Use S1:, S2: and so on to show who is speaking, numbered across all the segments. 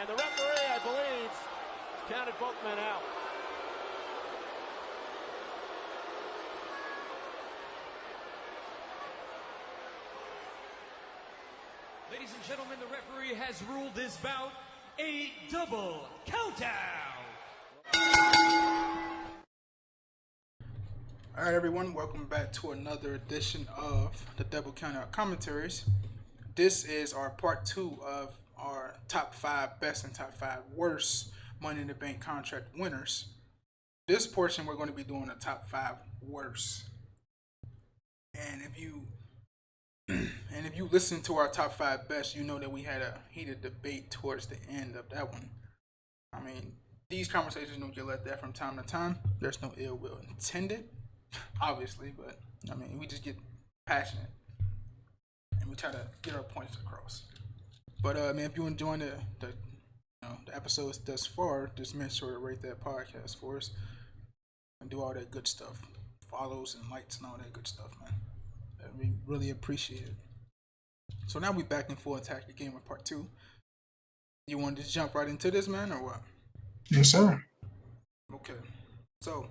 S1: And the referee, I believe, counted both men out.
S2: Ladies and gentlemen, the referee has ruled this bout a double countdown.
S3: All right, everyone, welcome back to another edition of the Double Countout Commentaries. This is our part 2 of our top 5 best and top 5 worst Money in the Bank contract winners. This portion, we're going to be doing the top 5 worst. And if you listen to our top 5 best, you know that we had a heated debate towards the end of that one. I mean, these conversations don't get like that from time to time. There's no ill will intended, obviously, but I mean, we just get passionate and we try to get our points across. But man, if you're enjoying the episodes thus far, just make sure to rate that podcast for us and do all that good stuff, follows and likes and all that good stuff, man. We really appreciate it. So now we back in full attack again with part 2. You want to just jump right into this, man, or what?
S4: Yes, sir.
S3: Okay. So,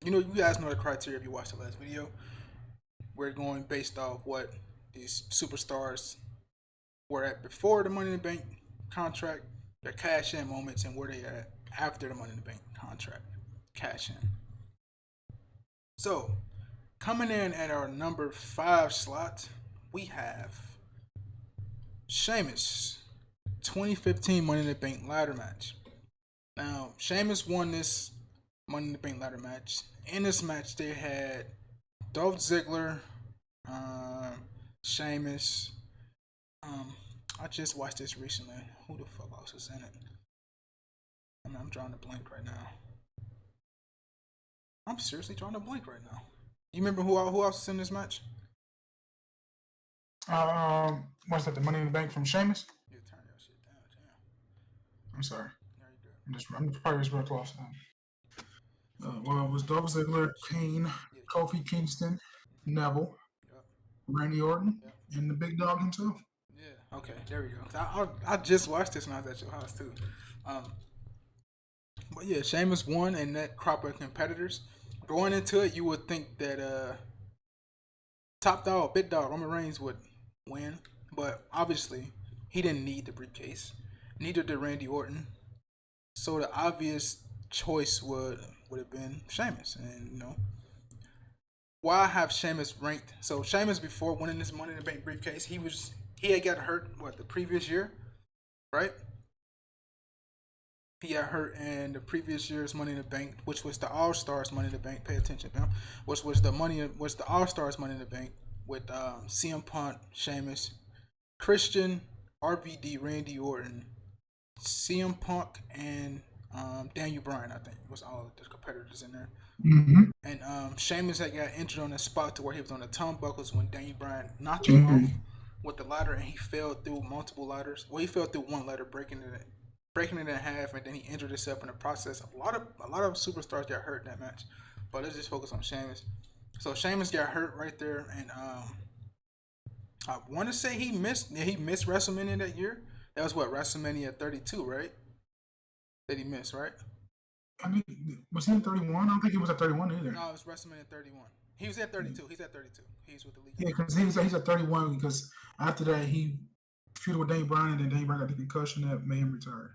S3: you guys know the criteria if you watched the last video. We're going based off what these superstars were at before the Money in the Bank contract, their cash in moments, and where they are at after the Money in the Bank contract cash in. So, coming in at our number 5 slot, we have Sheamus, 2015 Money in the Bank ladder match. Now, Sheamus won this Money in the Bank ladder match. In this match, they had Dolph Ziggler, Sheamus. I just watched this recently. Who the fuck else was in it? I mean, I'm drawing a blank right now. I'm seriously drawing a blank right now. You remember who else was in this match?
S4: What's that? The Money in the Bank from Sheamus?
S3: You turn that shit down, damn.
S4: I'm sorry.
S3: No, you're good.
S4: I'm probably just real close. Well, it was Dolph Ziggler, Kane, Kofi Kingston, Neville, Randy Orton, and the big dog himself.
S3: Yeah. Okay. There we go. I just watched this when I was at your house too. But yeah, Sheamus won in that crop of competitors. Going into it, you would think that top dog, big dog, Roman Reigns would win, but obviously he didn't need the briefcase. Neither did Randy Orton. So the obvious choice would have been Sheamus, and why have Sheamus ranked? So Sheamus, before winning this Money in the Bank briefcase, he had got hurt the previous year, right? He got hurt in the previous year's Money in the Bank, which was the All Stars Money in the Bank. Pay attention, man. Which was the All Stars Money in the Bank with CM Punk, Sheamus, Christian, RVD, Randy Orton, CM Punk, and Daniel Bryan. I think was all the competitors in there.
S4: Mm-hmm.
S3: And Sheamus had got injured on a spot to where he was on the turnbuckles when Daniel Bryan knocked him off with the ladder, and he fell through multiple ladders. Well, he fell through one ladder, breaking it in half, and then he injured himself in the process. A lot of superstars got hurt in that match, but let's just focus on Sheamus. So Sheamus got hurt right there, and I want to say he missed WrestleMania that year. That was WrestleMania 32, right? That he missed, right?
S4: I mean, was he in 31? I don't think he was at 31 either.
S3: No, it was WrestleMania 31. He was at 32. He's at 32. He's with the league.
S4: Yeah, because he's at 31 because after that he feuded with Daniel Bryan, and then Daniel Bryan got the concussion that made him retire.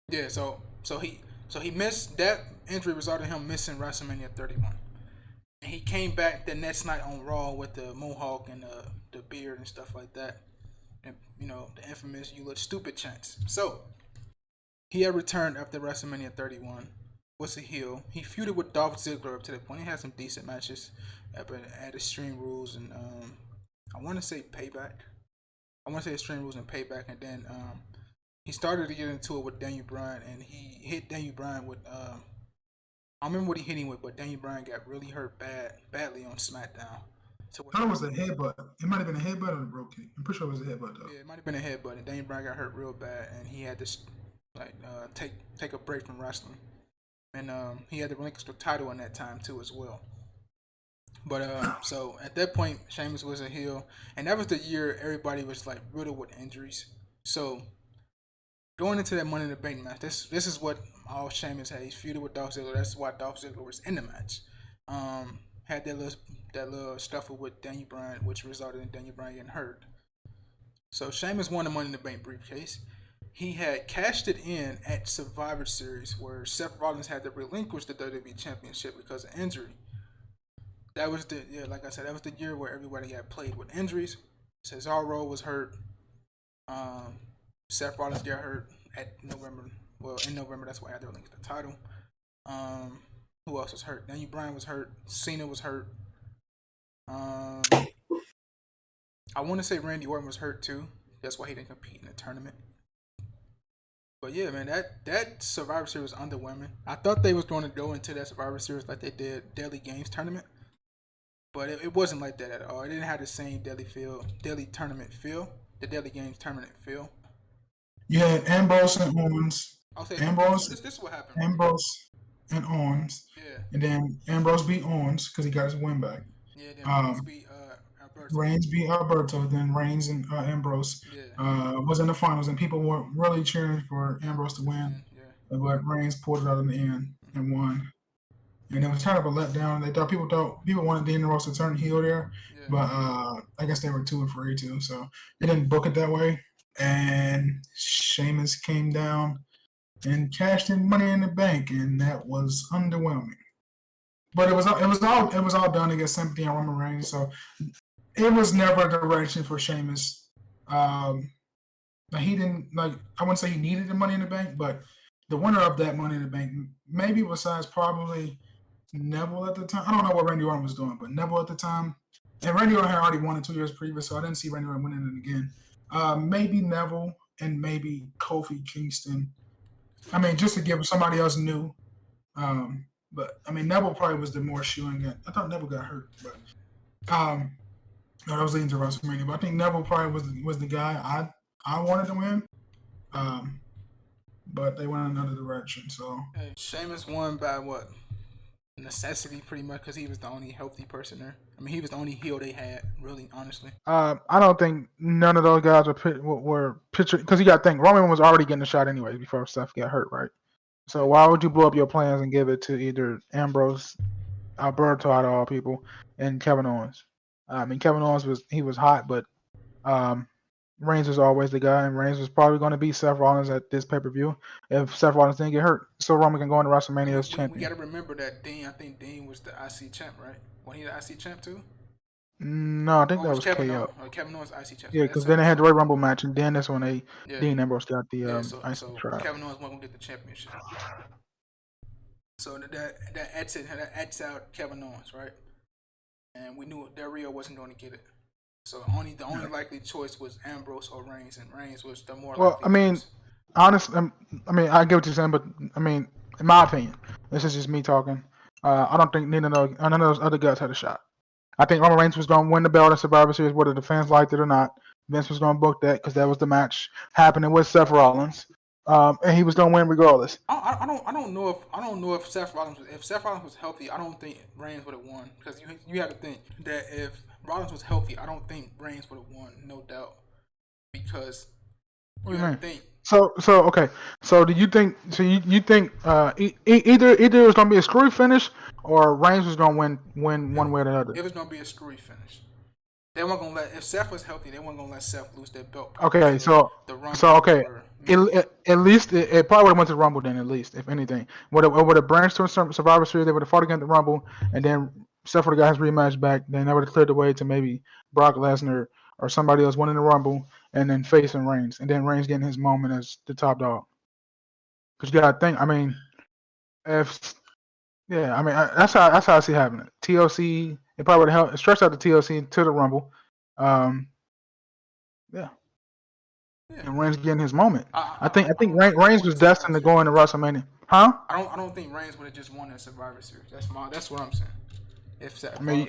S3: Yeah, so he missed that injury resulted in him missing WrestleMania 31. And he came back the next night on Raw with the mohawk and the beard and stuff like that. And the infamous "you look stupid" chants. So he had returned after WrestleMania 31. Was a heel. He feuded with Dolph Ziggler up to that point. He had some decent matches at Extreme Rules and I want to say Payback. I want to say Extreme Rules and Payback, and then he started to get into it with Daniel Bryan, and he hit Daniel Bryan with I don't remember what he hit him with, but Daniel Bryan got really hurt badly on SmackDown. So
S4: I thought it was a headbutt. It might have been a headbutt or a broke kick. I'm pretty sure it was a headbutt though.
S3: Yeah, it might have been a headbutt, and Daniel Bryan got hurt real bad, and he had to take a break from wrestling. And he had to relinquish the title in that time too as well. But so at that point, Sheamus was a heel, and that was the year everybody was like riddled with injuries. So going into that Money in the Bank match, this is what all Sheamus had. He feuded with Dolph Ziggler. That's why Dolph Ziggler was in the match. Had that little scuffle with Daniel Bryan, which resulted in Daniel Bryan getting hurt. So Sheamus won the Money in the Bank briefcase. He had cashed it in at Survivor Series, where Seth Rollins had to relinquish the WWE Championship because of injury. That was like I said, that was the year where everybody got played with injuries. Cesaro was hurt. Seth Rollins got hurt at November. Well, in November, that's why I had to relinquish the title. Who else was hurt? Daniel Bryan was hurt. Cena was hurt. I want to say Randy Orton was hurt too. That's why he didn't compete in the tournament. But yeah, man, that Survivor Series was underwhelming. I thought they was going to go into that Survivor Series like they did Deadly Games tournament, but it wasn't like that at all. It didn't have the same Deadly tournament feel, the Deadly Games tournament feel.
S4: You had Ambrose and Owens.
S3: I'll say
S4: Ambrose.
S3: This is what happened.
S4: Ambrose and Owens.
S3: Yeah.
S4: And then Ambrose beat Owens because he got his win back.
S3: Yeah. Then Reigns beat Alberto.
S4: Reigns beat Alberto. Then Reigns and Ambrose was in the finals, and people were really cheering for Ambrose to win. Yeah. But Reigns pulled it out in the end and won. And it was kind of a letdown. People wanted Dean Ambrose to turn heel there, but I guess they were too afraid to, so they didn't book it that way. And Sheamus came down and cashed in Money in the Bank, and that was underwhelming. But it was all done against sympathy and Roman Reigns, so it was never a direction for Sheamus. He didn't I wouldn't say he needed the Money in the Bank, but the winner of that Money in the Bank, maybe besides probably Neville at the time. I don't know what Randy Orton was doing, but Neville at the time, and Randy Orton had already won it 2 years previous, so I didn't see Randy Orton winning it again. Maybe Neville and maybe Kofi Kingston. I mean, just to give somebody else new. But I mean, Neville probably was the more shooing it. I thought Neville got hurt, but that was leading to WrestleMania. But I think Neville probably was the guy I wanted to win. But they went another direction. So
S3: Sheamus won by what? Necessity, pretty much, because he was the only healthy person there. I mean, he was the only heel they had, really, honestly.
S5: I don't think none of those guys were pictured, because you got to think Roman was already getting a shot anyway before Seth got hurt, right? So why would you blow up your plans and give it to either Ambrose, Alberto, out of all people, and Kevin Owens? I mean, Kevin Owens was hot, but Reigns was always the guy, and Reigns was probably going to beat Seth Rollins at this pay-per-view if Seth Rollins didn't get hurt, so Roman can go into WrestleMania as champion.
S3: We got to remember that I think Dean was the IC champ, right? Wasn't he the IC champ too?
S5: No, I think that was
S3: Kevin
S5: KO.
S3: Kevin Owens IC champ.
S5: Yeah, because then they had the Royal Rumble match, and then that's when Dean Ambrose got the IC trial.
S3: Kevin Owens wasn't going to get the championship. So that adds out Kevin Owens, right? And we knew Del Rio wasn't going to get it. So the only likely choice was Ambrose or Reigns, and Reigns was the more likely choice.
S5: Honestly, I get what you're saying, but I mean, in my opinion, this is just me talking. I don't think none of those other guys had a shot. I think Roman Reigns was going to win the belt in Survivor Series, whether the fans liked it or not. Vince was going to book that because that was the match happening with Seth Rollins, and he was going to win regardless.
S3: I don't know if Seth Rollins was healthy. I don't think Reigns would have won, because you have to think that if Rollins was healthy, I don't think Reigns would have won, no doubt, because you have to think.
S5: So okay. So do you think? So you think either it was going to be a screwy finish, or Reigns was going to win one way or the other?
S3: It was going to be a screwy finish. They weren't going to if Seth was healthy, they weren't going to let Seth lose that belt.
S5: Okay, at least it probably would have went to the Rumble then. At least, if anything, would have branched to a Survivor Series. They would have fought against the Rumble, and then Seth would have got his rematch back. Then that would have cleared the way to maybe Brock Lesnar or somebody else winning the Rumble, and then facing Reigns, and then Reigns getting his moment as the top dog. Because you got to think. I mean, that's how I see it happening. TLC, it probably would have helped stretch out the TLC to the Rumble. And Reigns getting his moment. I think Reigns was destined to go into WrestleMania. Huh?
S3: I don't think Reigns would have just won that Survivor Series. That's what I'm saying.
S5: We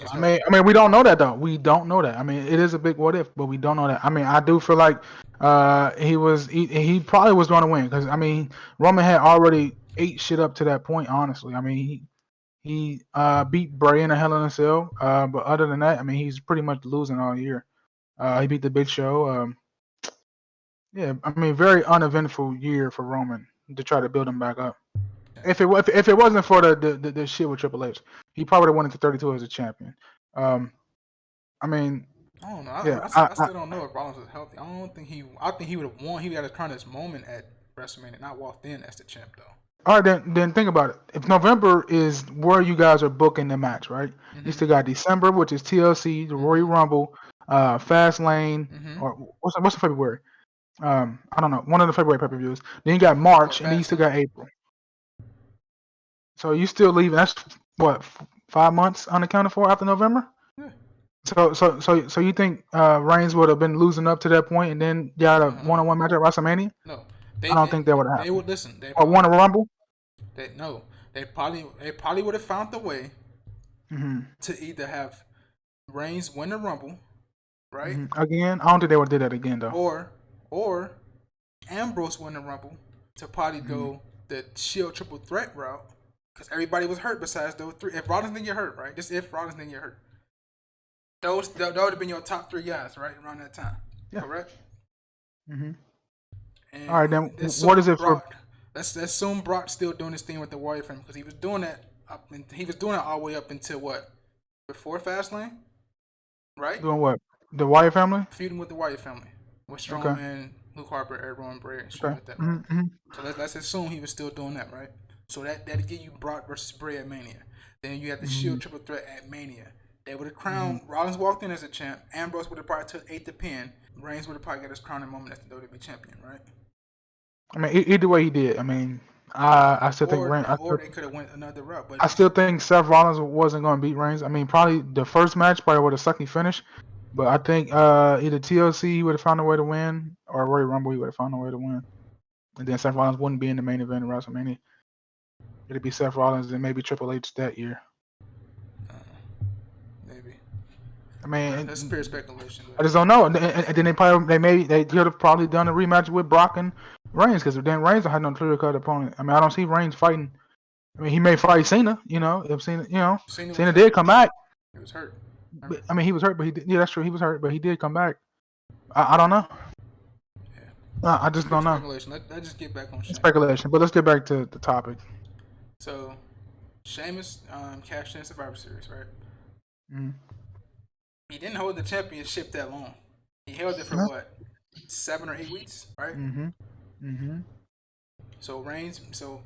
S5: don't know that though. We don't know that. I mean, it is a big what if, but we don't know that. I mean, I do feel like he probably was going to win, because I mean, Roman had already ate shit up to that point. Honestly, I mean, he beat Bray in a Hell in a Cell, but other than that, I mean, he's pretty much losing all year. He beat the Big Show. Yeah, I mean, very uneventful year for Roman to try to build him back up. If it wasn't for the shit with Triple H, he probably would have won into 32 as a champion. I mean,
S3: I don't know.
S5: yeah,
S3: I still don't know if Rollins was healthy. I think he would have won. He got his crown his moment at WrestleMania, not walked in as the champ though.
S5: all right, then think about it. If November is where you guys are booking the match, right?
S3: Mm-hmm.
S5: You still got December, which is TLC, the Royal Rumble, Fastlane, or what's the February? I don't know, one of the February pay-per-views. Then you got March, and then you still got April. So you still leave. That's what 5 months unaccounted for after November.
S3: Yeah.
S5: So you think Reigns would have been losing up to that point, and then got a one-on-one match at WrestleMania?
S3: No,
S5: I don't think that would have happened.
S3: They would listen.
S5: Or won a Rumble?
S3: They probably would have found a way to either have Reigns win the Rumble, right?
S5: Again, I don't think they would do that again though.
S3: Or Ambrose win the Rumble to probably go the Shield triple threat route because everybody was hurt besides those three. If Rollins didn't get hurt, right? Just if Rollins didn't get hurt, that would have been your top three guys, right? Around that time, correct? And
S5: all right, then what is it
S3: for? Let's assume Brock's still doing his thing with the Warrior family because he was doing that all the way up until what? Before Fastlane, right?
S5: Doing what? The Wyatt family?
S3: Feuding with the Wyatt family. With Strowman, Luke Harper, Eric Rowan, Bray, and shit like that. Right? So let's assume he was still doing that, right? So that'd give you Brock versus Bray at Mania. Then you had the Shield triple threat at Mania. They would have crowned. Rollins walked in as a champ. Ambrose would have probably ate the pin. Reigns would have probably got his crowning moment as the WWE champion, right?
S5: I mean, either way he did. I mean, I still think Reigns.
S3: Or they could have went another route. But
S5: I still think Seth Rollins wasn't going to beat Reigns. I mean, probably the first match probably would have sucky finish. But I think either TLC he would have found a way to win, or Royal Rumble he would have found a way to win. And then Seth Rollins wouldn't be in the main event of WrestleMania. It'd be Seth Rollins and maybe Triple H that year.
S3: Maybe.
S5: I mean,
S3: that's pure speculation.
S5: I just don't know. And then they could have probably done a rematch with Brock and Reigns because then Reigns had no clear cut opponent. I mean, I don't see Reigns fighting. I mean, he may fight Cena. If Cena did come back.
S3: He was hurt.
S5: But, I mean, he was hurt, but that's true. He was hurt, but he did come back. I don't know. Yeah. I just don't know.
S3: Let's just get back on Sheamus.
S5: Speculation, but let's get back to the topic.
S3: So, Sheamus cashed in Survivor Series, right? He didn't hold the championship that long. He held it for what, 7 or 8 weeks, right? So Reigns,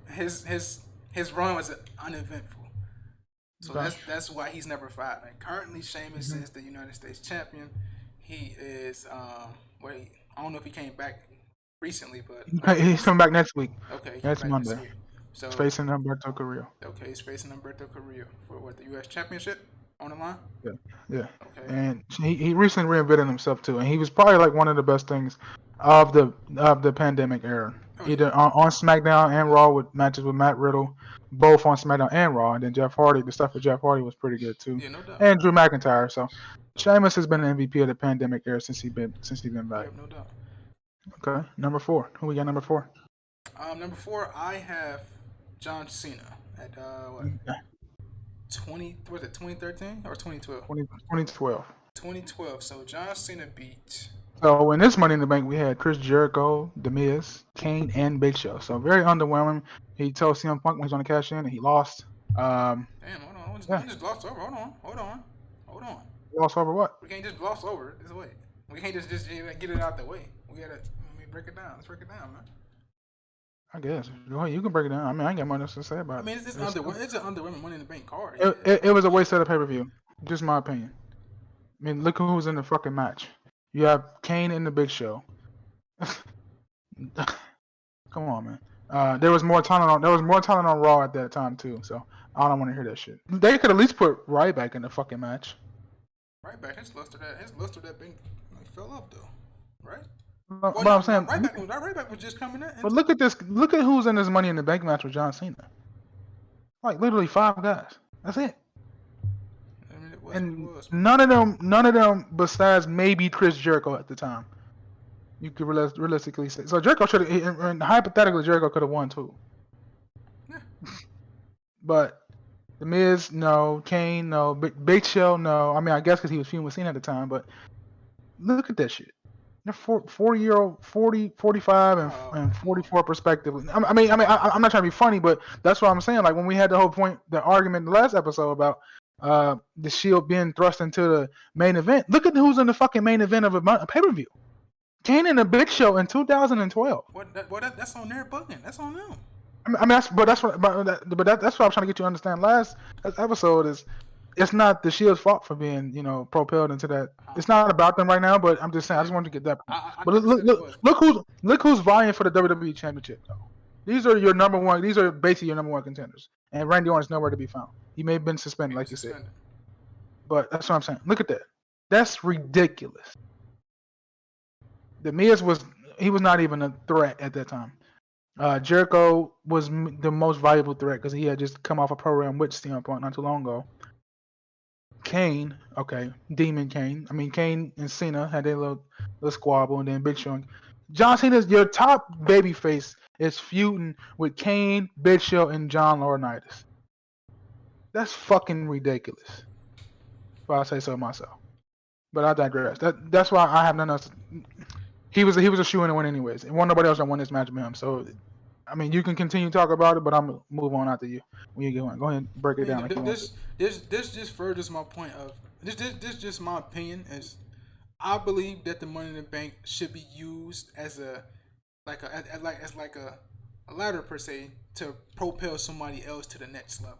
S3: his run was uneventful. So that's why he's never fought. Like, currently, Sheamus is the United States champion. He is I don't know if he came back recently, but
S5: he's coming back next week.
S3: Okay,
S5: next Monday.
S3: So
S5: he's facing Humberto Carrillo.
S3: Okay, he's facing Humberto Carrillo for what, the U.S. Championship on the line.
S5: Yeah.
S3: Okay.
S5: And he recently reinvented himself too, and he was probably like one of the best things of the pandemic era. Either on SmackDown and Raw with matches with Matt Riddle, both on SmackDown and Raw, and then Jeff Hardy. The stuff with Jeff Hardy was pretty good too.
S3: Yeah, no doubt.
S5: And Drew McIntyre. So Sheamus has been an MVP of the pandemic era since he's been back.
S3: Yeah, no doubt.
S5: Okay, number 4. Who we got number 4?
S3: Number 4, I have John Cena at 2013 or 2012?
S5: 2012.
S3: 2012. So John Cena beat.
S5: So in this Money in the Bank, we had Chris Jericho, The Miz, Kane, and Big Show. So very underwhelming. He told CM Punk when he was going to cash in, and he lost.
S3: Damn, hold on. We just glossed over. Hold on.
S5: Lost over what?
S3: We can't just gloss over it this way. We can't just get it out the way. We gotta break it down. Let's break it down, man.
S5: I guess. Go ahead, you can break it down. I mean, I ain't got much else to say about it.
S3: I mean, it's an underwhelming Money in the Bank card.
S5: It was a waste of the pay-per-view. Just my opinion. I mean, look who was in the fucking match. You have Kane and the Big Show. Come on, man. There was more talent on Raw at that time too. So I don't want to hear that shit. They could at least put Ryback in the fucking match.
S3: Ryback, his luster that thing fell off though, right?
S5: But I'm saying
S3: Ryback was just coming in.
S5: But look at this. Look at who's in this Money in the Bank match with John Cena. Like literally 5 guys. That's it. I mean, none of them besides maybe Chris Jericho at the time. You could realistically say. So Jericho should have, and hypothetically Jericho could have won too.
S3: Yeah.
S5: But The Miz, no. Kane, no. Big Show, no. I mean, I guess because he was feuding with Cena at the time. But look at that shit. They're 4-year-old, 40, 45, and 44 respectively. I'm not trying to be funny, but that's what I'm saying. Like when we had the whole point, the argument in the last episode about the Shield being thrust into the main event. Look at who's in the fucking main event of a pay-per-view. Kane and the Big Show in 2012.
S3: That's on their booking. That's on them.
S5: That's what I'm trying to get you to understand. Last episode is. It's not the Shield's fault for being, propelled into that. It's not about them right now, but I'm just saying. I just wanted to get that point. But look who's vying for the WWE Championship, though. These are your number one. These are basically your number one contenders. And Randy Orton's nowhere to be found. He may have been suspended, like you said. But that's what I'm saying. Look at that. That's ridiculous. The Miz was not even a threat at that time. Jericho was the most valuable threat because he had just come off a program with CM Punk not too long ago. Kane, okay, Demon Kane. I mean, Kane and Cena had their little squabble, and then Big Show. John Cena's your top babyface is feuding with Kane, Big Show, and John Laurinaitis. That's fucking ridiculous. If I say so myself, but I digress. That's why I have nothing else. He was a shoe in to win anyways, and nobody else that won this match with him. So, I mean, you can continue to talk about it, but I'm gonna move on after you when you get one. Go ahead and break it down.
S3: This just furthers my point of this just my opinion is I believe that the Money in the Bank should be used as a ladder per se to propel somebody else to the next level.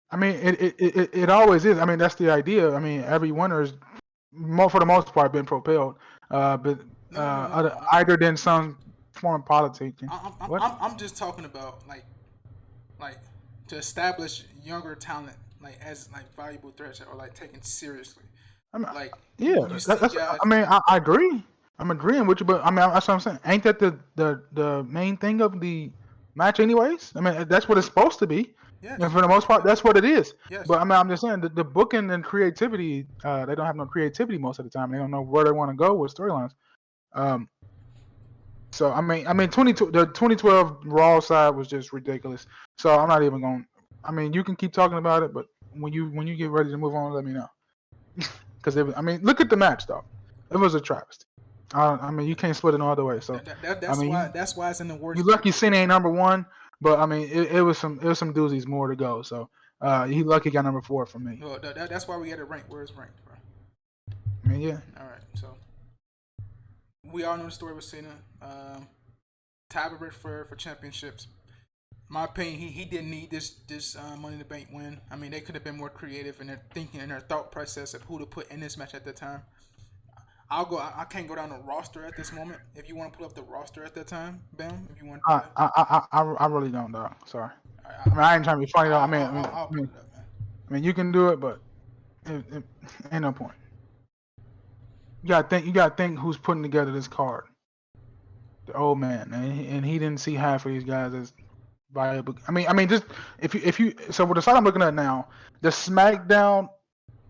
S5: I mean, it always is. I mean, that's the idea. I mean, every winner is for the most part been propelled, either than some form of politics.
S3: I'm just talking about like to establish younger talent as valuable threats or taken seriously.
S5: I agree. I'm agreeing with you, but that's what I'm saying. Ain't that the main thing of the match, anyways? I mean, that's what it's supposed to be. Yes. And for the most part, that's what it is. Yes. But I'm just saying the booking and creativity, they don't have no creativity most of the time. They don't know where they want to go with storylines. So I mean, the 2012 Raw side was just ridiculous. So I'm not even going. I mean, you can keep talking about it, but when you get ready to move on, let me know. Because look at the match though. It was a travesty. I mean, you can't split it no other way. So
S3: that's why it's in the worst.
S5: You lucky Cena ain't number one, but I mean, it was some doozies more to go. So he lucky got number 4 for me.
S3: Well, that's why we had it ranked where it's ranked, bro.
S5: I mean, yeah.
S3: All right, so we all know the story with Cena. Tied for championships. My opinion, he didn't need this Money in the Bank win. I mean, they could have been more creative in their thinking and their thought process of who to put in this match at the time. I can't go down the roster at this moment. If you want to pull up the roster at that time, Bam, if you want.
S5: I really don't, dog. Sorry. I ain't trying to be funny though. I mean, you can do it, but it ain't no point. You gotta think who's putting together this card. The old man, and he didn't see half of these guys as viable. I mean, just if you so with the side I'm looking at now, the SmackDown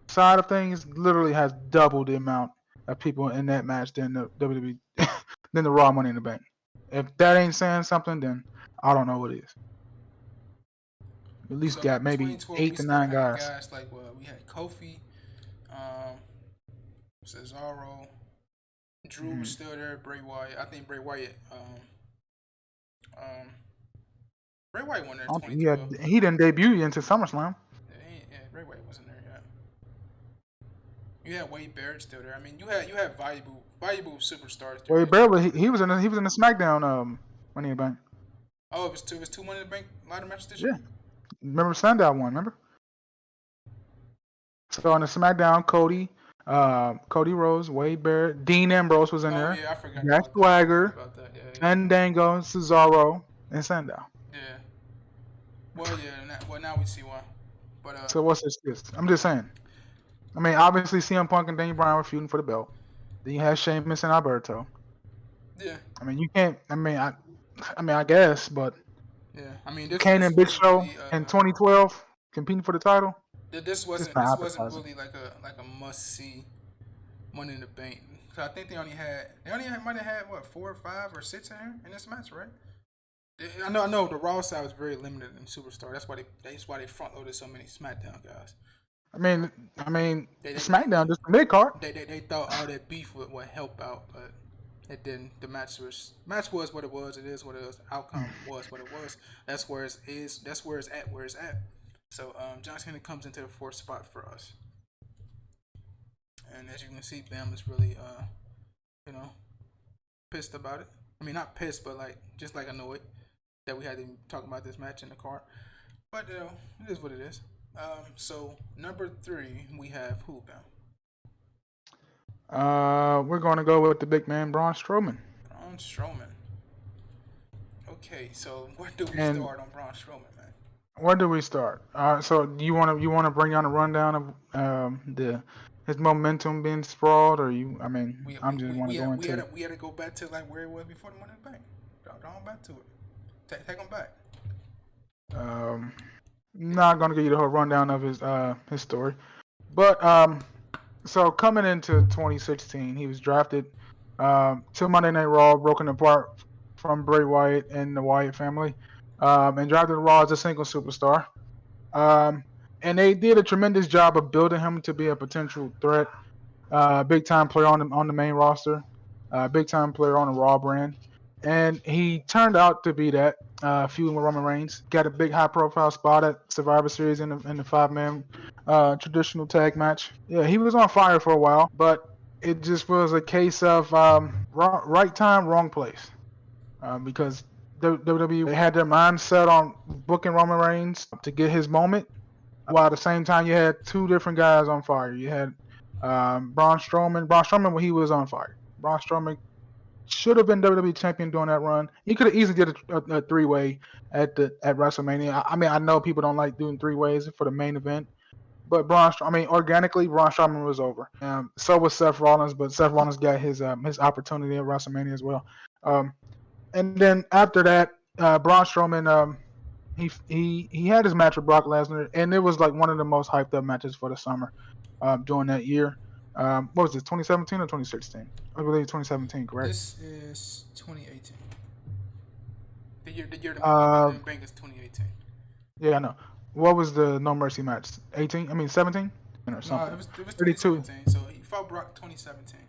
S5: side of things literally has double the amount of people in that match than the WWE than the Raw Money in the Bank. If that ain't saying something, then I don't know what is. At least got maybe 8 to 9 guys.
S3: We had Kofi, Cesaro, Drew was still there, Bray Wyatt. I think Bray Wyatt won there in 2012.
S5: He didn't debut into SummerSlam.
S3: Yeah, Bray Wyatt wasn't there yet. You had Wade Barrett still there. I mean, you had valuable superstars.
S5: Wade Barrett, he was in the SmackDown Money in the Bank.
S3: Oh, it was two Money in the Bank ladder matches this year.
S5: Yeah, remember Sandow won? Remember? So on the SmackDown, Cody Rhodes, Wade Barrett, Dean Ambrose was in there.
S3: Yeah, I forgot.
S5: Jack Swagger, Fandango, Cesaro, and Sandow.
S3: Yeah. Well, now we see why. But
S5: so what's this? I'm just saying. I mean, obviously CM Punk and Daniel Bryan were feuding for the belt. Then you had Sheamus and Alberto.
S3: Yeah.
S5: I mean, you can't. I guess, but.
S3: Yeah. I mean,
S5: Kane and Big Show in 2012 competing for the title.
S3: This wasn't really like a must see Money in the Bank. Cause I think they might have had what 4 or 5 or 6 in this match, right? I know the Raw side was very limited in Superstar. That's why they front loaded so many SmackDown guys.
S5: I mean, SmackDown just the mid card.
S3: They thought all that beef would help out, but it didn't. The match was what it was. It is what it is. Outcome was what it was. That's where it is. That's where it's at. Where it's at. So John Cena comes into the fourth spot for us, and as you can see, Bam is really pissed about it. I mean, not pissed, but just annoyed that we had to talk about this match in the card. But it is what it is. So number 3, we have who, Bam?
S5: We're going to go with the big man, Braun Strowman.
S3: Braun Strowman. Okay, so where do we start on Braun Strowman, man?
S5: Where do we start? So you want to bring on a rundown of his momentum being sprawled, or I'm just want to go into it.
S3: We had to go back to where it was before the Money in the Bank. Go on back to it. Take him back.
S5: Not going to give you the whole rundown of his story, but so coming into 2016, he was drafted to Monday Night Raw, broken apart from Bray Wyatt and the Wyatt family, and drafted to Raw as a single superstar. And they did a tremendous job of building him to be a potential threat, big time player on the main roster, big time player on the Raw brand, and he turned out to be that. Feuding with Roman Reigns, got a big high profile spot at Survivor Series in the 5-man traditional tag match. Yeah, he was on fire for a while, but it just was a case of right time, wrong place, because WWE had their mind set on booking Roman Reigns to get his moment, while at the same time you had two different guys on fire. You had Braun Strowman when he was on fire. Braun Strowman should have been WWE champion during that run. He could have easily did a 3-way at WrestleMania. I mean, I know people don't like doing 3-ways for the main event, but organically, Braun Strowman was over. So was Seth Rollins, but Seth Rollins got his opportunity at WrestleMania as well. And then after that, Braun Strowman, he had his match with Brock Lesnar, and it was one of the most hyped up matches for the summer during that year. What was it, 2017 or 2016? I believe 2017, correct?
S3: This is 2018. The year the Money in the Bank is 2018.
S5: Yeah, I know. What was the No Mercy match? 18? I mean 17 or something?
S3: No, it was 2017. So he fought Brock 2017.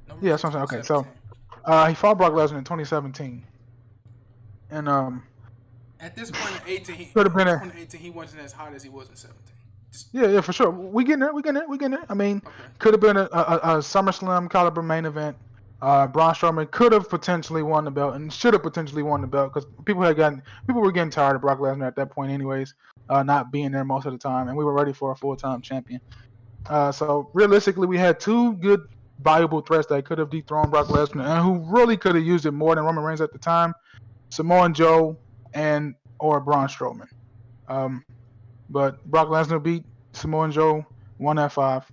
S3: No Mercy
S5: Yeah, that's what I'm saying. Okay, so he fought Brock Lesnar in 2017, and
S3: at this point in 18, he wasn't as hot as he was in 17.
S5: Yeah, for sure. We getting there. I mean, could have been a SummerSlam caliber main event. Braun Strowman could have potentially won the belt and should have potentially won the belt because people were getting tired of Brock Lesnar at that point, anyways, not being there most of the time, and we were ready for a full-time champion. So realistically, we had two good, viable threats that could have dethroned Brock Lesnar and who really could have used it more than Roman Reigns at the time: Samoa Joe or Braun Strowman. But Brock Lesnar beat Samoa Joe 1-5,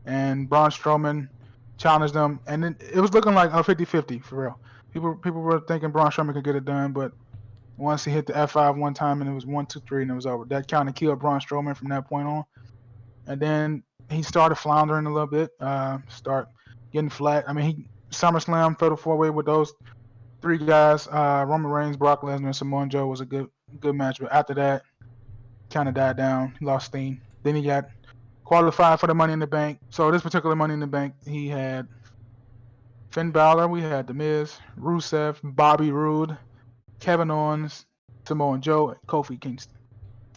S5: and Braun Strowman challenged them, and then it was looking like a 50-50 for real. People were thinking Braun Strowman could get it done, but once he hit the F5 one time and it was 1, 2, 3 and it was over. That kind of killed Braun Strowman from that point on. And then he started floundering a little bit, start getting flat. I mean, SummerSlam fatal 4-way with those three guys, Roman Reigns, Brock Lesnar, and Samoa Joe was a good match, but after that, kind of died down. He lost steam. Then he got qualified for the Money in the Bank. So this particular Money in the Bank, he had Finn Balor, we had The Miz, Rusev, Bobby Roode, Kevin Owens, Samoa Joe, and Kofi Kingston.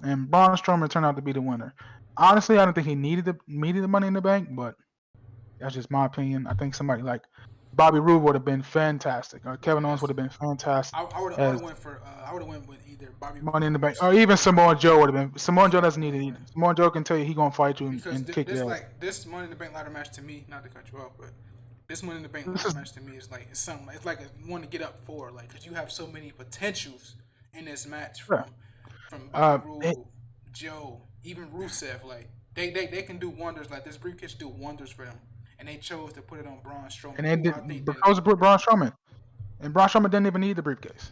S5: And Braun Strowman turned out to be the winner. Honestly, I don't think he needed the Money in the Bank, but that's just my opinion. I think somebody like Bobby Roode would have been fantastic. Or Kevin Owens would have been fantastic.
S3: I would have went with either Bobby Roode
S5: Money in the Bank, or even Samoa Joe would have been. Samoa Joe doesn't need it either. Samoa Joe can tell you he gonna fight you and kick you out.
S3: This Money in the Bank ladder match to me, not to cut you off, but this Money in the Bank ladder match to me is it's something. It's like a one to get up for, because you have so many potentials in this match from Bobby Roode, Joe, even Rusev. They can do wonders. This briefcase do wonders for them. And they chose to put it on Braun Strowman.
S5: And they chose to put Braun Strowman. And Braun Strowman didn't even need the briefcase.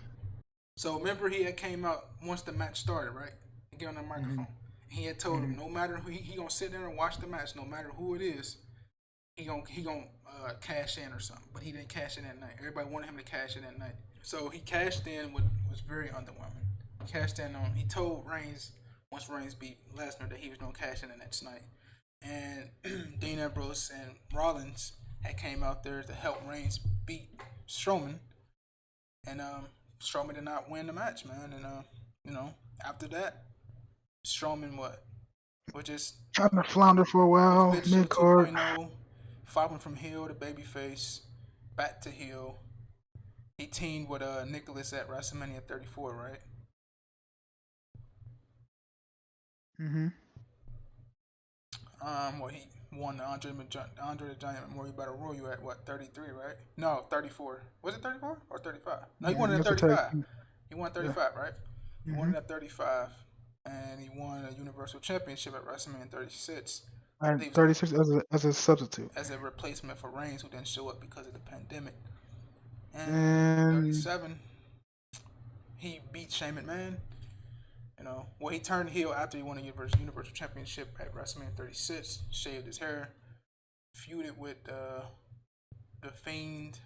S3: So remember he had came out once the match started, right? And get on that microphone. Mm-hmm. He had told him no matter who he gonna sit there and watch the match, no matter who it is, he gonna cash in or something. But he didn't cash in that night. Everybody wanted him to cash in that night. So he cashed in, was very underwhelming. He told Reigns, once Reigns beat Lesnar, that he was gonna cash in the next night. And Dean Ambrose and Rollins had came out there to help Reigns beat Strowman, and Strowman did not win the match, man. And after that, Strowman was just
S5: Trying to flounder for a
S3: was
S5: while,
S3: Big Show
S5: mid card.
S3: 2.0, following from heel to babyface, back to heel. He teamed with Nicholas at WrestleMania 34, right?
S5: Mm-hmm.
S3: Well, he won the Andre the Giant Memorial Battle Royal at what, 33, right? No, 34. Was it 34 or 35? No, he won it at
S5: That's a tag
S3: 35.
S5: team.
S3: He won
S5: Yeah.
S3: 35, right? He won
S5: Mm-hmm.
S3: it at 35, and he won a Universal Championship at WrestleMania 36.
S5: And
S3: He was
S5: 36 as a substitute.
S3: as a replacement for Reigns, who didn't show up because of the pandemic. And
S5: And
S3: 37, he beat Shane McMahon. Well, he turned heel after he won a Universal Championship at WrestleMania 36, shaved his hair, feuded with the Fiend,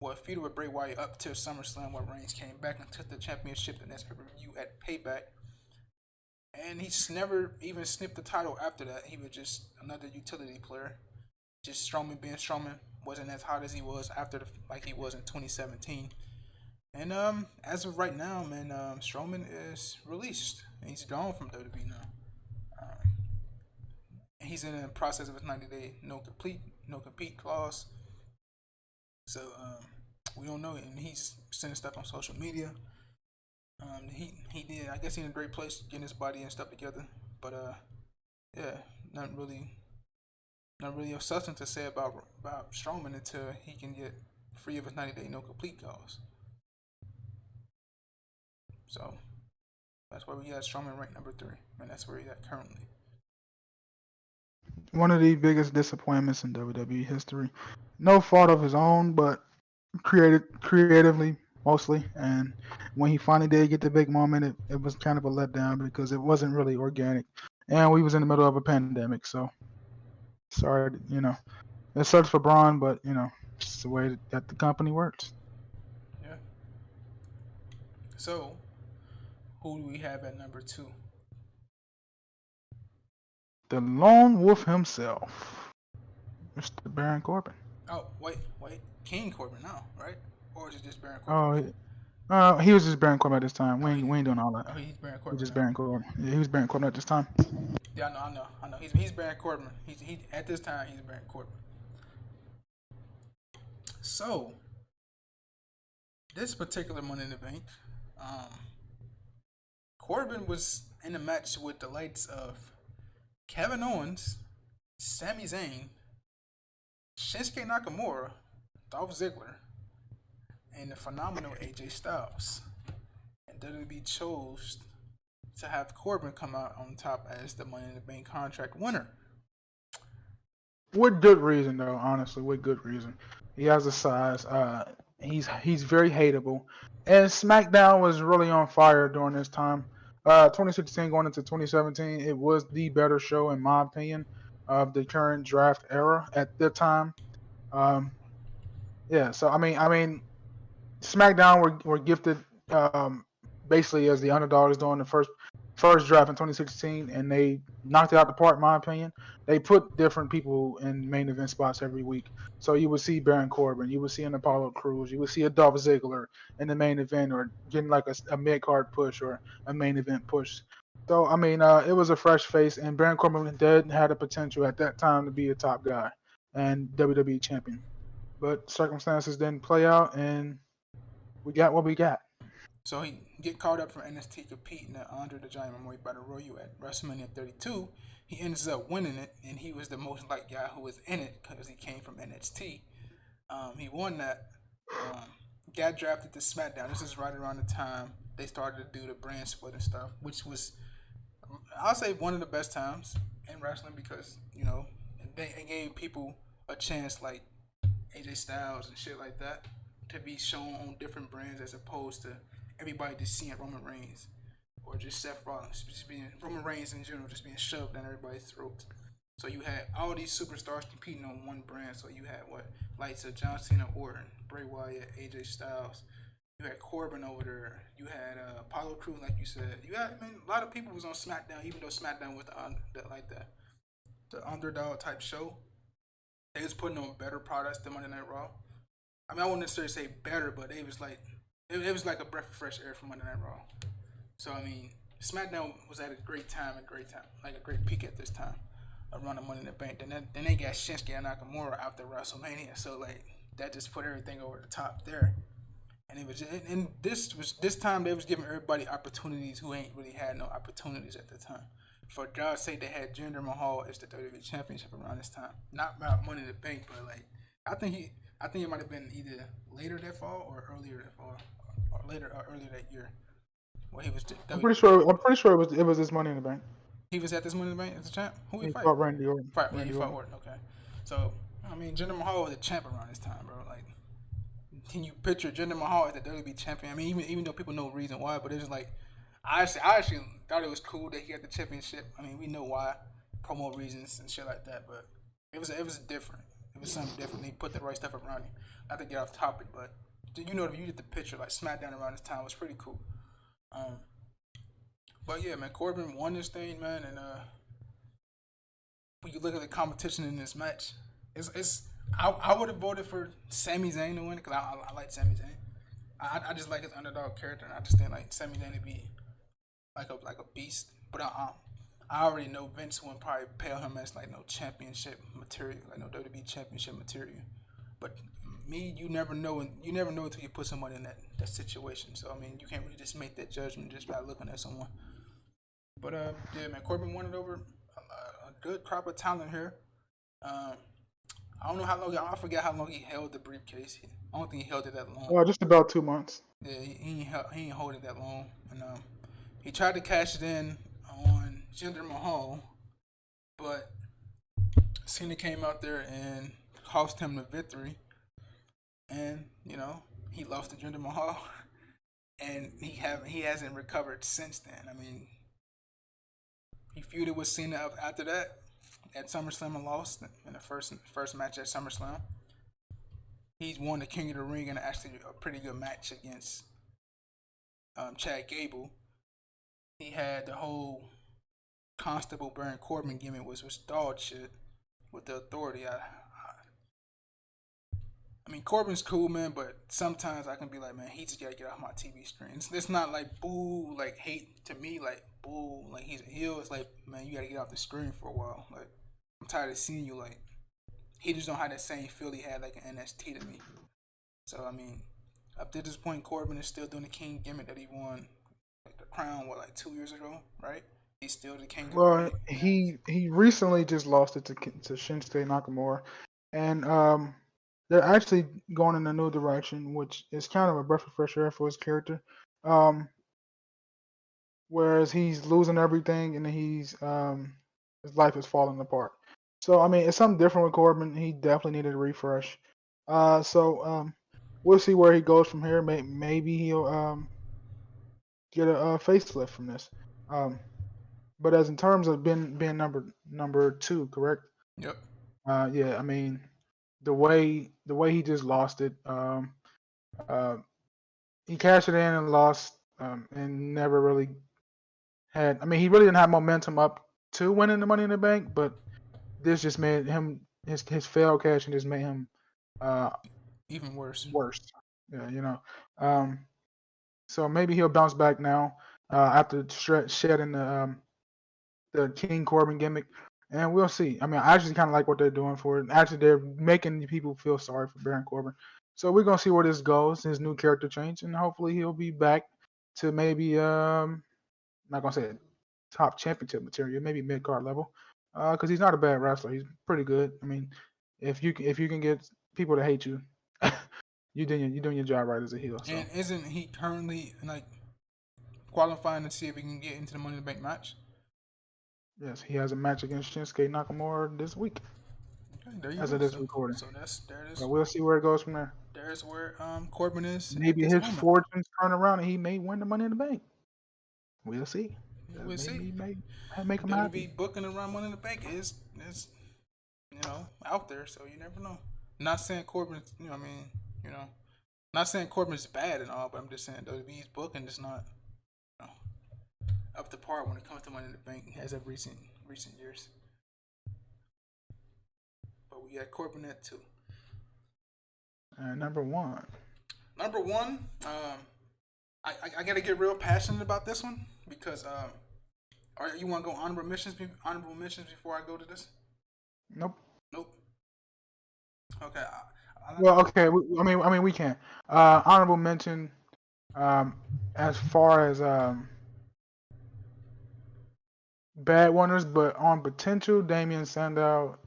S3: feuded with Bray Wyatt up till SummerSlam, where Reigns came back and took the championship the next pay-per-view at Payback. And he's never even sniffed the title after that. He was just another utility player. Just Strowman being Strowman, wasn't as hot as he was like he was in 2017. And as of right now, man, Strowman is released. He's gone from WWE now. He's in the process of his 90-day no compete clause. So we don't know, and he's sending stuff on social media. He did. I guess he's in a great place getting his body and stuff together. But yeah, not really of substance to say about Strowman until he can get free of his 90-day no complete clause. So that's where we got Strowman ranked number 3, and that's where he's at currently.
S5: one of the biggest disappointments in WWE history. No fault of his own, but creatively mostly. And when he finally did get the big moment, it was kind of a letdown because it wasn't really organic. And we was in the middle of a pandemic, so sorry, it sucks for Braun, but it's the way that the company works.
S3: Yeah. So who do we have at number 2?
S5: The lone wolf himself, Mr. Baron Corbin.
S3: Oh, wait. King Corbin now, right? Or is it just Baron Corbin?
S5: He was just Baron Corbin at this time. We ain't doing all that.
S3: Oh, he's Baron
S5: He
S3: Corbin
S5: was just
S3: now.
S5: Baron Corbin. Yeah, he was Baron Corbin at this time.
S3: Yeah, I know. He's Baron Corbin. He at this time he's Baron Corbin. So this particular Money in the Bank, Corbin was in a match with the likes of Kevin Owens, Sami Zayn, Shinsuke Nakamura, Dolph Ziggler, and the phenomenal AJ Styles. And WWE chose to have Corbin come out on top as the Money in the Bank contract winner.
S5: With good reason, though. Honestly, with good reason. He has the size. He's very hateable, and SmackDown was really on fire during this time. 2016 going into 2017, it was the better show in my opinion of the current draft era at the time. Yeah, so I mean, SmackDown were gifted basically as the underdogs during the first draft in 2016, and they knocked it out the park. In my opinion, they put different people in main event spots every week. So you would see Baron Corbin, you would see an Apollo Crews, you would see a Dolph Ziggler in the main event, or getting like a mid card push or a main event push. So I mean, it was a fresh face, and Baron Corbin had the potential at that time to be a top guy and WWE champion. But circumstances didn't play out, and we got what we got.
S3: So he get called up for NXT competing at Andre the Giant Memorial Battle Royal at WrestleMania 32. He ends up winning it, and he was the most liked guy who was in it because he came from NXT. He won that. Got drafted to SmackDown. This is right around the time they started to do the brand split and stuff, which was, I'll say, one of the best times in wrestling because they gave people a chance like AJ Styles and shit like that to be shown on different brands as opposed to everybody just seeing Roman Reigns or just Seth Rollins, just being Roman Reigns in general, just being shoved down everybody's throats. So you had all these superstars competing on one brand. So you had lights of John Cena, Orton, Bray Wyatt, AJ Styles. You had Corbin over there. You had Apollo Crews, like you said. You had a lot of people was on SmackDown, even though SmackDown was the underdog type show. They was putting on better products than Monday Night Raw. I mean, I wouldn't necessarily say better, but it was like a breath of fresh air from Monday Night Raw. So I mean, SmackDown was at a great time, like a great peak at this time, around the Money in the Bank. Then they got Shinsuke and Nakamura after WrestleMania, so like that just put everything over the top there. And it was just, and this time they was giving everybody opportunities who ain't really had no opportunities at the time. For God's sake, they had Jinder Mahal as the WWE Championship around this time. Not about Money in the Bank, but like I think it might have been either later that fall or earlier that fall, or earlier that year. Where he was.
S5: I'm pretty sure. I'm pretty sure it was this Money in the Bank.
S3: He was at this Money in the Bank as a champ. Who he fight?
S5: Fought Randy Orton.
S3: He fought Orton. Okay. So I mean, Jinder Mahal was a champ around this time, bro. Like, can you picture Jinder Mahal as the WWE champion? I mean, even though people know the reason why, but it's just like I actually thought it was cool that he had the championship. I mean, we know why, promo reasons and shit like that, but it was different. It was something different. He put the right stuff around him. Not to get off topic, but you know, if you get the picture, like SmackDown around this time was pretty cool. But yeah, man, Corbin won this thing, man, and when you look at the competition in this match, I would have voted for Sami Zayn to win because I like Sami Zayn. I just like his underdog character, and I just think like Sami Zayn to be like a beast. But I already know Vince wouldn't probably pay him as like no championship material, like no WWE championship material. But me, you never know until you put somebody in that situation. So I mean, you can't really just make that judgment just by looking at someone. But yeah, man, Corbin won it over a good crop of talent here. I don't know how long. I forget how long he held the briefcase. I don't think he held it that long.
S5: Just about 2 months.
S3: Yeah, he ain't hold it that long, and he tried to cash it in on Jinder Mahal, but Cena came out there and cost him the victory, and you know he lost to Jinder Mahal, and he hasn't recovered since then. I mean, he feuded with Cena after that at SummerSlam and lost in the first match at SummerSlam. He's won the King of the Ring and actually a pretty good match against Chad Gable. He had the whole Constable Baron Corbin gimmick was dog shit with the Authority. I mean, Corbin's cool, man, but sometimes I can be like, man, he just gotta get off my TV screen. It's not like boo, like hate to me, like boo, like he's a heel. It's like, man, you gotta get off the screen for a while. Like, I'm tired of seeing you. Like, he just don't have that same feel he had like in NXT to me. So I mean, up to this point, Corbin is still doing the King gimmick that he won like the crown like 2 years ago, right? He's still the King.
S5: Well, he recently just lost it to Shinsuke Nakamura, and they're actually going in a new direction, which is kind of a breath of fresh air for his character. Whereas he's losing everything, and his life is falling apart. So I mean, it's something different with Corbin. He definitely needed a refresh. So we'll see where he goes from here. Maybe he'll get a facelift from this. But as in terms of being number 2, correct?
S3: Yep.
S5: Yeah, I mean, the way he just lost it. He cashed it in and lost, and never really had. I mean, he really didn't have momentum up to winning the Money in the Bank, but this just made him his failed cash and just made him
S3: even worse.
S5: Yeah, you know. So maybe he'll bounce back now after shedding the King Corbin gimmick, and we'll see. I mean, I actually kind of like what they're doing for it. Actually, they're making people feel sorry for Baron Corbin. So we're gonna see where this goes, his new character change, and hopefully he'll be back to maybe not gonna say top championship material, maybe mid card level, because he's not a bad wrestler. He's pretty good. I mean, if you can get people to hate you, you're doing your job right as a heel. So.
S3: And isn't he currently like qualifying to see if he can get into the Money in the Bank match?
S5: Yes, he has a match against Shinsuke Nakamura this week.
S3: Okay, there you
S5: as
S3: go.
S5: of this recording.
S3: So there it is.
S5: So we'll see where it goes from there.
S3: There's where Corbin is.
S5: Maybe his fortunes turn around and he may win the Money in the Bank. We'll see.
S3: We'll see.
S5: May make him
S3: WWE
S5: happy.
S3: booking around Money in the Bank is out there, so you never know. Not saying Corbin, not saying Corbin's bad and all, but I'm just saying WWE's booking is not up to par when it comes to Money in the Bank as of recent years. But we got Corbin at 2.
S5: And number one.
S3: Number one, I gotta get real passionate about this one because you want to go honorable mentions before I go to this?
S5: Nope.
S3: Nope. Okay.
S5: Well, okay. I mean, we can. Honorable mention. As far as bad winners, but on potential, Damian Sandow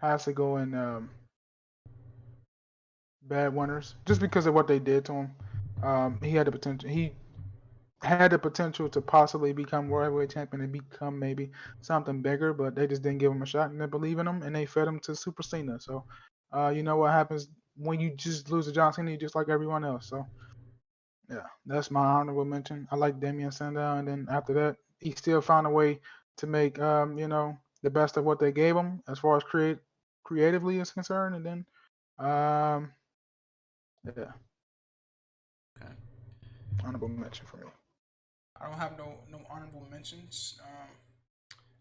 S5: has to go in bad winners just because of what they did to him. He had the potential. He had the potential to possibly become world heavyweight champion and become maybe something bigger, but they just didn't give him a shot and they believe in him and they fed him to Super Cena. So, you know what happens when you just lose to John Cena, you just like everyone else. So, yeah, that's my honorable mention. I like Damian Sandow, and then after that, he still found a way to make the best of what they gave him as far as creatively is concerned, and then yeah,
S3: Okay.
S5: honorable mention for me.
S3: I don't have no honorable mentions.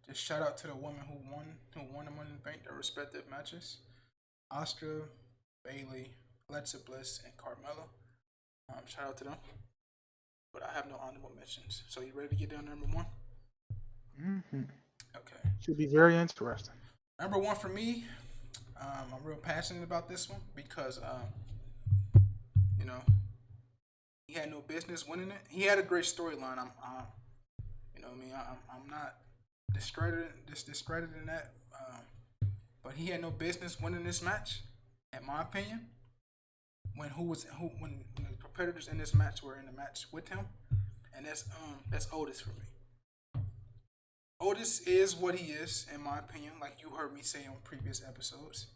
S3: Just shout out to the women who won the Money in the Bank, their respective matches. Asuka, Bayley, Alexa Bliss, and Carmella. Shout out to them. But I have no honorable mentions. So you ready to get down to number one?
S5: Mm-hmm.
S3: Okay.
S5: Should be very interesting.
S3: Number one for me, I'm real passionate about this one because, you know, he had no business winning it. He had a great storyline. I'm not discrediting that. But he had no business winning this match, in my opinion. When the competitors in this match were in the match with him, and that's Otis for me. Otis is what he is, in my opinion, like you heard me say on previous episodes.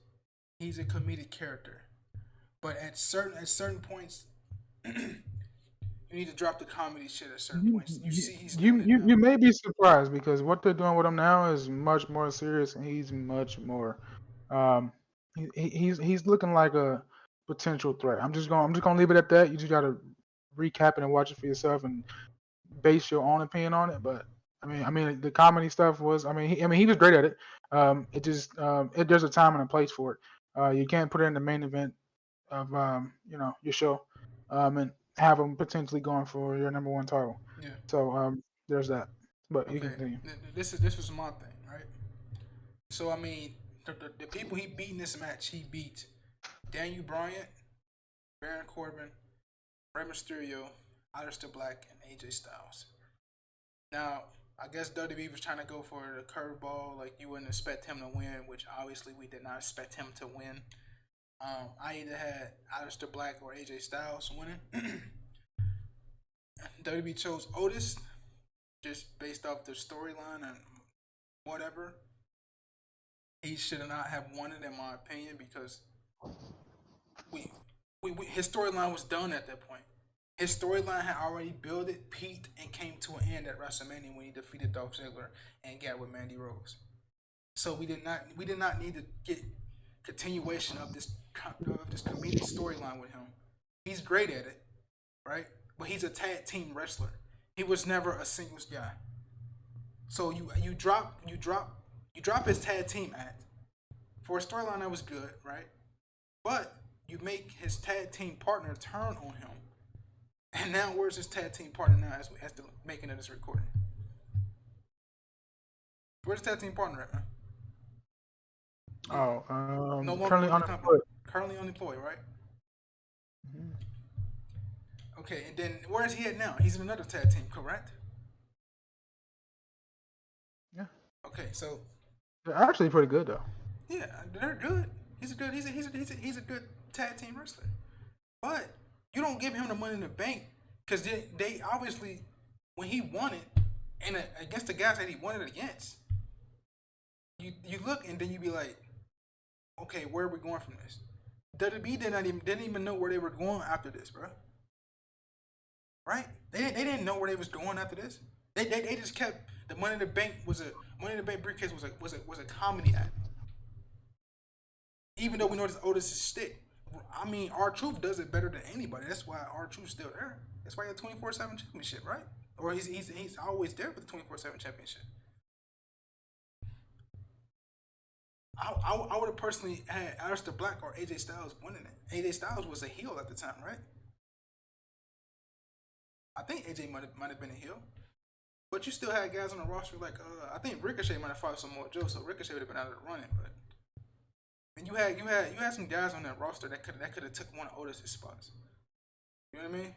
S3: He's a comedic character. But at certain points you need to drop the comedy shit at certain points. You see he's doing it now.
S5: You may be surprised because what they're doing with him now is much more serious and he's much more um he's looking like a potential threat. I'm just gonna leave it at that. You just gotta recap it and watch it for yourself and base your own opinion on it. But I mean the comedy stuff was he was great at it. There's a time and a place for it. You can't put it in the main event of your show. And have them potentially going for your number one title.
S3: Yeah.
S5: So there's that. But you
S3: Okay.
S5: continue.
S3: This was my thing, right? So I mean, the people he beat in this match, he beat Daniel Bryan, Baron Corbin, Rey Mysterio, Aleister Black, and AJ Styles. Now, I guess WWE was trying to go for the curveball, like you wouldn't expect him to win, which obviously we did not expect him to win. I either had Aleister Black or AJ Styles winning. WWE chose Otis just based off the storyline and whatever. He should not have won it, in my opinion, because his storyline was done at that point. His storyline had already built it, peaked, and came to an end at WrestleMania when he defeated Dolph Ziggler and got with Mandy Rose. So we did not need to get continuation of this comedic storyline with him. He's great at it, right? But he's a tag team wrestler. He was never a singles guy. So you drop his tag team act for a storyline that was good, right? But you make his tag team partner turn on him. And now where's his tag team partner now as the making of this recording? Where's the tag team partner at, man?
S5: No
S3: longer
S5: currently
S3: with the company.
S5: unemployed.
S3: Currently unemployed, right? Mm-hmm. Okay, and then where is he at now? He's in another tag team, correct?
S5: Yeah.
S3: Okay, so
S5: they're actually pretty good though.
S3: Yeah, they're good. He's a good tag team wrestler. But you don't give him the Money in the Bank because they obviously when he won it and against the guys that he won it against, you look and then you be like, okay, where are we going from this? WWE didn't even know where they were going after this, bro. Right? They didn't know where they was going after this. They just kept the Money in the Bank briefcase was a comedy act. Even though we know this Otis is stick. I mean, R-Truth does it better than anybody. That's why R-Truth's still there. That's why he had 24/7 championship, right? Or he's always there for the 24/7 championship. I would have personally had Aleister Black or AJ Styles winning it. AJ Styles was a heel at the time, right? I think AJ might have been a heel, but you still had guys on the roster like I think Ricochet might have fought some more Joe, so Ricochet would have been out of the running. But and you had some guys on that roster that could have took one of Otis's spots. You know what I mean?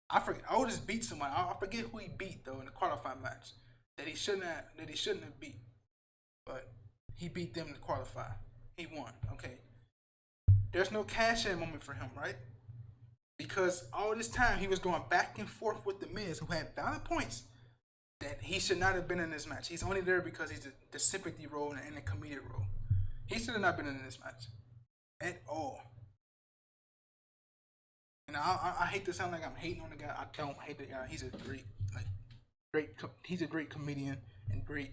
S3: I forget Otis beat somebody. I forget who he beat though in the qualifying match that he shouldn't have beat, but he beat them to qualify. He won. Okay. There's no cash in moment for him, right? Because all this time he was going back and forth with the Miz, who had valid points that he should not have been in this match. He's only there because he's the sympathy role and the comedic role. He should have not been in this match at all. And I hate to sound like I'm hating on the guy. I don't hate the guy. He's a he's a great comedian and great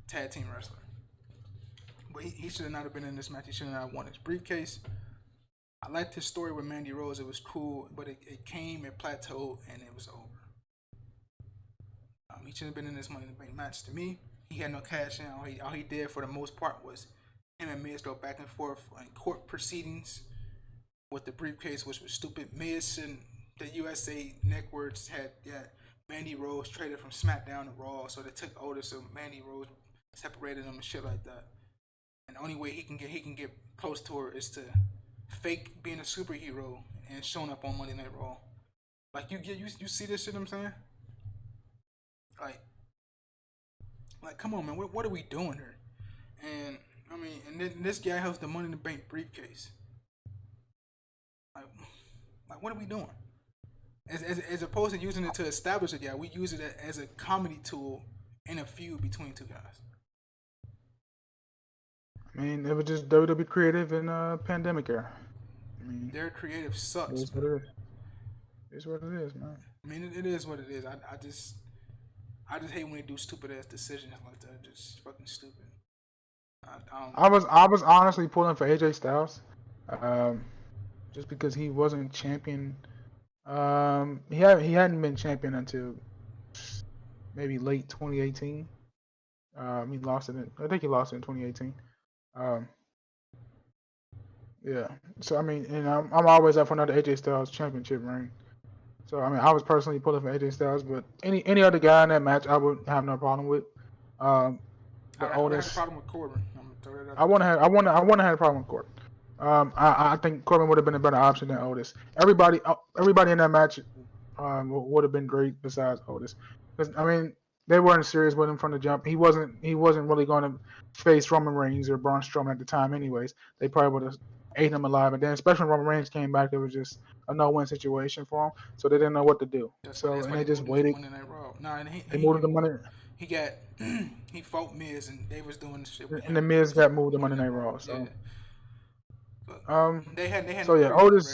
S3: tag team wrestler. But he should not have been in this match. He should not have won his briefcase. I liked his story with Mandy Rose. It was cool, but it plateaued, and it was over. He shouldn't have been in this Money in the Bank match. To me, he had no cash in. All he did for the most part was him and Miz go back and forth in court proceedings with the briefcase, which was stupid. Miz and the USA Networks had Mandy Rose traded from SmackDown to Raw, so they took Otis and Mandy Rose separated them and shit like that. And the only way he can get close to her is to fake being a superhero and showing up on Monday Night Raw. Like you see this shit I'm saying? Like come on man, what are we doing here? And I mean, and then this guy has the Money in the Bank briefcase. Like what are we doing? As opposed to using it to establish a guy, we use it as a comedy tool in a feud between two guys.
S5: I mean, it was just WWE creative in pandemic era. I mean,
S3: their creative sucks.
S5: It's what it is. It's what it is, man.
S3: I mean, it is what it is. I just hate when they do stupid ass decisions like that. Just fucking stupid.
S5: I was honestly pulling for AJ Styles, just because he wasn't champion. He hadn't been champion until maybe late 2018. He lost it. I think he lost it in 2018. Yeah. So I mean, and I'm always up for another AJ Styles championship reign. So I mean, I was personally pulling for AJ Styles, but any other guy in that match, I would have no problem with.
S3: I had a problem with Corbin.
S5: I want to have a problem with Corbin. I think Corbin would have been a better option than Otis. Everybody in that match would have been great besides Otis. Because I mean, they weren't serious with him from the jump. He wasn't really going to face Roman Reigns or Braun Strowman at the time. Anyways, they probably would have ate him alive. And then, especially when Roman Reigns came back, it was just a no-win situation for him. So they didn't know what to do. And they just waited. They moved the money.
S3: He fought Miz, and they was doing shit.
S5: And the Miz got moved to Monday Night Raw. So.
S3: Yeah. They had.
S5: So yeah, Otis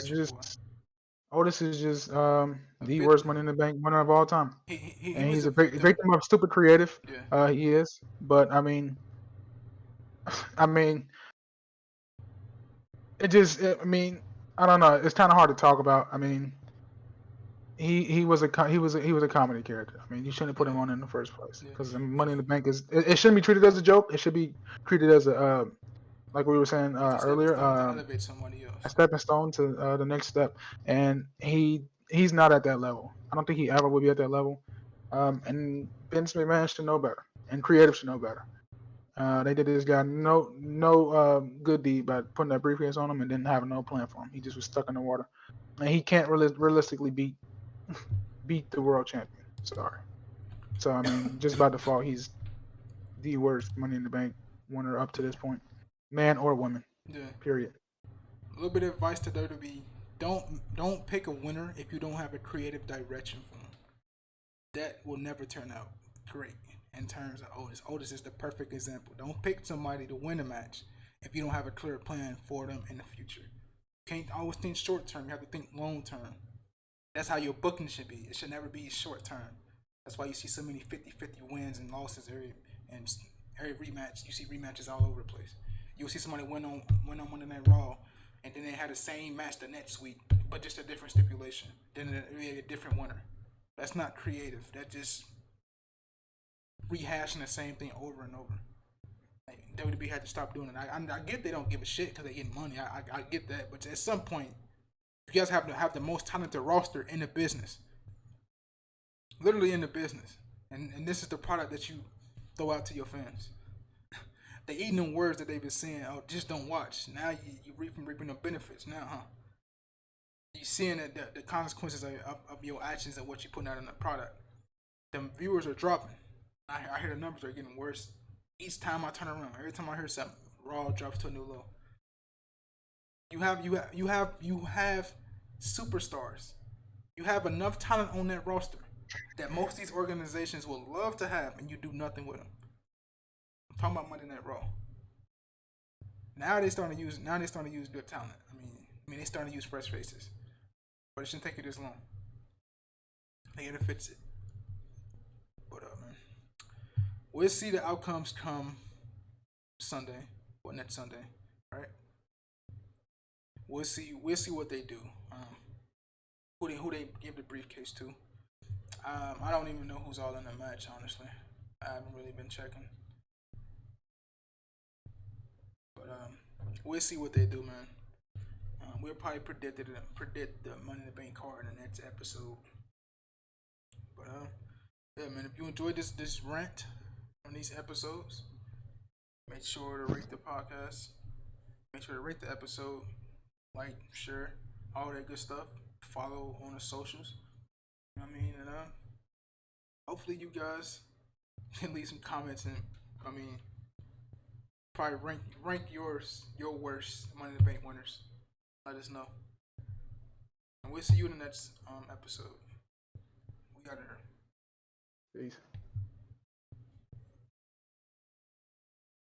S5: is just the worst Money in the Bank winner of all time. He's a victim of stupid creative. Yeah. He is, but I mean, I don't know. It's kind of hard to talk about. I mean, he was a comedy character. I mean, you shouldn't have put him on in the first place because Money in the Bank it shouldn't be treated as a joke. It should be treated as a like we were saying earlier, a stepping stone to the next step. And he's not at that level. I don't think he ever will be at that level. And Vince McMahon should know better, and creative should know better. They did this guy no good deed by putting that briefcase on him and didn't have no plan for him. He just was stuck in the water, and he can't realistically beat the world champion. Sorry. So I mean, just by default, he's the worst Money in the Bank winner up to this point. Man or woman. Yeah. Period.
S3: A little bit of advice to WWE: don't pick a winner if you don't have a creative direction for them. That will never turn out great in terms of Otis. Otis is the perfect example. Don't pick somebody to win a match if you don't have a clear plan for them in the future. You can't always think short term. You have to think long term. That's how your booking should be. It should never be short term. That's why you see so many 50-50 wins and losses every rematch. You see rematches all over the place. You'll see somebody win on Monday Night Raw, and then they had the same match the next week, but just a different stipulation. Then a different winner. That's not creative. That's just rehashing the same thing over and over. Like, WWE had to stop doing it. I get they don't give a shit because they get money. I get that, but at some point, you guys have to have the most talented roster in the business, literally in the business, and this is the product that you throw out to your fans. They eating them words that they've been saying. Oh, just don't watch. Now you reaping the benefits. Now, huh? You seeing that the consequences of your actions and what you putting out in the product. The viewers are dropping. I hear the numbers are getting worse each time I turn around. Every time I hear something, Raw drops to a new low. You have superstars. You have enough talent on that roster that most of these organizations will love to have, and you do nothing with them. I'm talking about Monday Night Raw. Now they starting to use good talent. I mean they starting to use fresh faces, but it shouldn't take you this long. They gotta fix it. But man, we'll see the outcomes come Sunday or next Sunday, right? We'll see what they do. Who they give the briefcase to. I don't even know who's all in the match, honestly. I haven't really been checking. But we'll see what they do, man. We'll probably predict the Money in the Bank card in the next episode. But yeah, man. If you enjoyed this rant on these episodes, make sure to rate the podcast. Make sure to rate the episode, like, share, all that good stuff. Follow on the socials. You know what I mean? And hopefully you guys can leave some comments and probably rank your worst Money in the Bank winners. Let us know. And we'll see you in the next episode. We got it.
S5: Peace.